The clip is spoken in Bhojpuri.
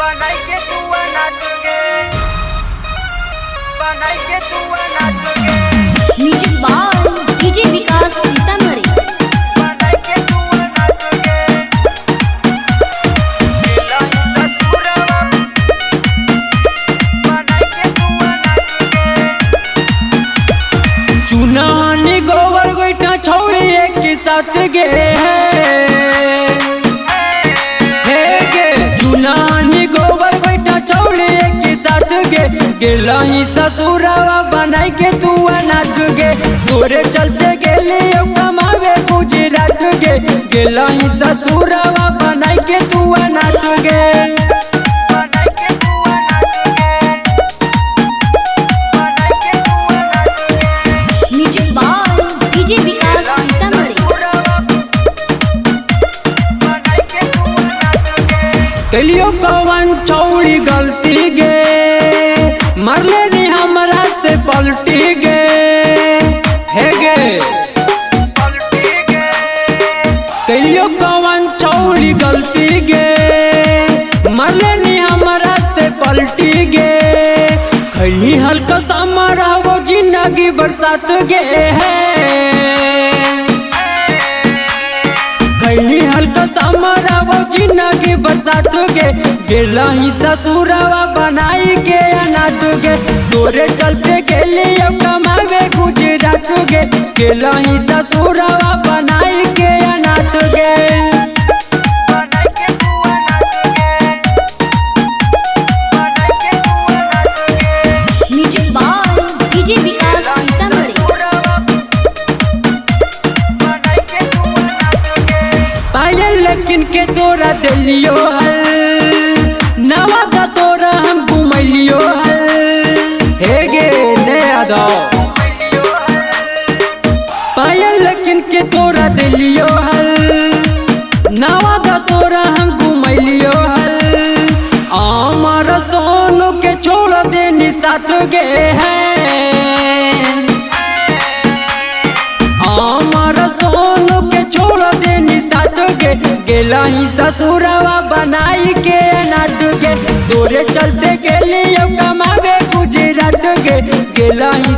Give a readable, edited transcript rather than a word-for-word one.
बनाई के तू नाच गे, बनाई के तू नाच गे। म्यूजिक बाय डीजे विकास सीतामढ़ी। बनाई के तू नाच गे, दिला हिंदा चूरवा। बनाई के तू नाच गे। चुनानी गोबर गोइठा छौड़ी एक साथ गे गेलही ससुरवा बनाई के तू नाच गे। तोरे चलते गेली कमावे गुजरात गे। गेलही ससुरवा बनाई के तू नाच गे। बनाई के तू नाच गे, बनाई के तू नाच गे। म्यूजिक बाय डीजे विकास सीतामढ़ी। बनाई के तू नाच गे। कलियो कवन छौड़ी गलती गे, मरले नी हमरा से पलटी गे। हे गे पलटी गे, कलियो कवन छौड़ी गलती गे, मरले नी हमरा से पलटी गे। खैली हल्का सामर हो जिंदगी बरसात गे है। खैली हल्का सामर हो जिंदगी बरसात गे। गेलही ससुरवा बनाई के नाच गे। तोरे चलते गेली कमावे गुजरात गे। गेलही ससुरवा बनाई के नाच गे। बनाई के तू नाच गे, बनाई के तू नाच गे। म्यूजिक बाय डीजे विकास सीतामढ़ी। बनाई के तू नाच गे। पायल लेकिन के तोरा दिलियो हल, नवादा तोरा हम घुमैलियो हल। हे गे ने आदो पायल लेकिन के तोरा दिलियो हल, नवादा तोरा हम घुमैलियो हल। आमर सोनू के छोड़ देनी साथ गे है। आमर सोनू के छोड़ देनी साथ गे। गेलही ससुरवा बनाई के नाच गे। तोरे चलते गेली कमावे गुजरात गे। गेलही